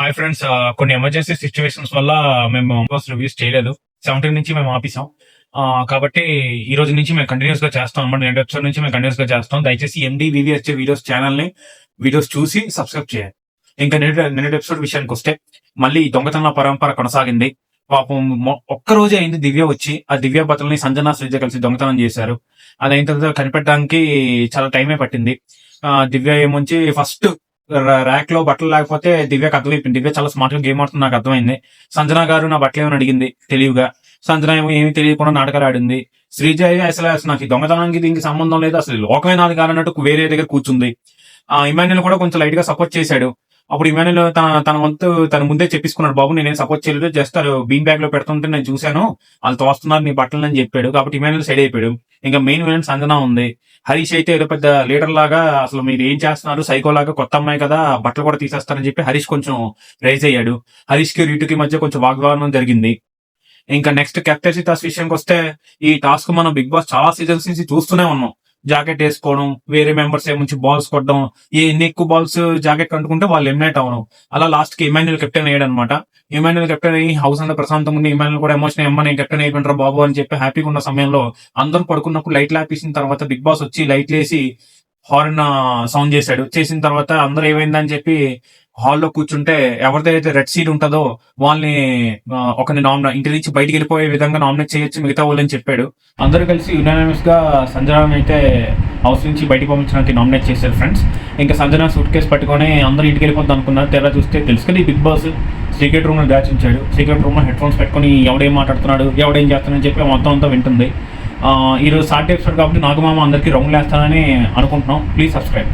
Hi friends, కొన్ని emergency situations వల్ల మేము రివ్యూస్ చేయలేదు. 17 నుంచి మేము ఆపేసాం. కాబట్టి ఈ రోజు నుంచి మేము కంటిన్యూస్ గా చేస్తాం అన్నమాట. నేను ఎపిసోడ్ నుంచి మేము కంటిన్యూస్ గా చేస్తాం. దయచేసి MDVVHJ వీడియోస్ ఛానల్ ని వీడియోస్ చూసి సబ్స్క్రైబ్ చేయండి. ఇంకా నిన్నటి ఎపిసోడ్ విషయానికి వస్తే, మళ్ళీ దొంగతనాల పరంపర కొనసాగింది. పాపం ఒక్క రోజే అయింది దివ్య వచ్చి, ఆ దివ్య బట్టలని సంజన శ్రీజ కలిసి దొంగతనం చేశారు. అది అయిన తర్వాత కనిపెట్టడానికి చాలా టైమే పట్టింది. దివ్య ఏమొంచి ఫస్ట్ ర్యాక్ లో బట్టలు లేకపోతే దివ్యకు అర్థమైపోయింది. దివ్య చాలా స్మార్ట్ గా గేమ్ ఆడుతుంది, నాకు అర్థమైంది. సంజన గారు నా బట్టలు ఏమని అడిగింది తెలివిగా. సంజన ఏమి తెలియకుండా నాటకాలు ఆడింది. శ్రీజ అసలు నాకు ఈ దొంగతనానికి దీనికి సంబంధం లేదు, అసలు లోకమే నాది కాదన్నట్టు వేరే దగ్గర కూర్చుంది. ఇమాన్యుల్ కూడా కొంచెం లైట్ గా సపోర్ట్ చేశాడు. అప్పుడు ఇమాన్యుల్ తన వంతు తన ముందే చెప్పిస్తున్నాడు, బాబు నేనేం సపోర్ట్ చేయలేదు, జస్ట్ బీన్ బ్యాగ్ లో పెడుతుంటే నేను చూశాను, వాళ్ళు తోస్తున్నారు నీ బట్టలు అని చెప్పాడు. కాబట్టి ఇమాన్యుల్ సైడ్ అయిపోయాడు. ఇంకా మెయిన్ విలన్ సంజన ఉంది. హరీష్ అయితే ఏదో పెద్ద లీడర్ లాగా, అసలు మీరు ఏం చేస్తున్నారు, సైకో లాగా, కొత్త అమ్మాయి కదా బట్టలు కూడా తీసేస్తారని చెప్పి హరీష్ కొంచెం రైజ్ అయ్యాడు. హరీష్ కి రీటుకి మధ్య కొంచెం వాగ్వాదం జరిగింది. ఇంకా నెక్స్ట్ కెప్టెన్సీ టాస్క్ విషయానికి వస్తే, ఈ టాస్క్ మనం బిగ్ బాస్ చాలా సీజన్స్ నుంచి చూస్తూనే ఉన్నాం. జాకెట్ వేసుకోవడం, వేరే మెంబర్స్ ఏముంచి బాల్స్ కొట్టడం, ఎన్ని ఎక్కువ బాల్స్ జాకెట్ కంటుకుంటే వాళ్ళు ఎలిమినేట్ అవడం. అలా లాస్ట్ కి ఇమాన్యుల్ కెప్టెన్ అయ్యాడు అనమాట. ఇమాన్యుల్ కెప్టెన్ అయ్యి హౌస్ అంతా ప్రశాంతంగా ఉంది. ఇమాన్యుల్ కూడా ఎమోషన్ నేను కెప్టెన్ అయిపోయినరా బాబు అని చెప్పి హ్యాపీగా ఉన్న సమయంలో అందరూ పడుకున్నప్పుడు లైట్లు ఆపేసిన తర్వాత బిగ్ బాస్ వచ్చి లైట్లు వేసి హార్న్ సౌండ్ చేశాడు. చేసిన తర్వాత అందరూ ఏమైందని చెప్పి హాల్లో కూర్చుంటే, ఎవరిదైతే రెడ్ సీట్ ఉంటుందో వాళ్ళని ఒకరిని ఇంటి నుంచి బయటికి వెళ్ళిపోయే విధంగా నామినేట్ చేయొచ్చు మిగతా వాళ్ళని చెప్పాడు. అందరూ కలిసి యునానిమస్ గా సంజన అయితే హౌస్ నుంచి బయటికి పంపించడానికి నామినేట్ చేశారు ఫ్రెండ్స్. ఇంకా సంజన సూట్ కేసు పట్టుకొని అందరూ ఇంటికి వెళ్ళిపోద్దాం అనుకున్నారు. తెర చూస్తే తెలుసు కదా, ఈ బిగ్ బాస్ సీక్రెట్ రూమ్ లో దాచించాడు. సీక్రెట్ రూమ్ లో హెడ్ ఫోన్స్ పెట్టుకుని ఎవడేం మాట్లాడుతున్నాడు, ఎవడేం చేస్తున్నాడని చెప్పి మొత్తం అంతా వింటుంది. ఈరోజు సాటర్డే ఎపిసోడ్ కాబట్టి నాగమామ అందరికీ రౌండ్ వేస్తానని అనుకుంటున్నాం. Please subscribe.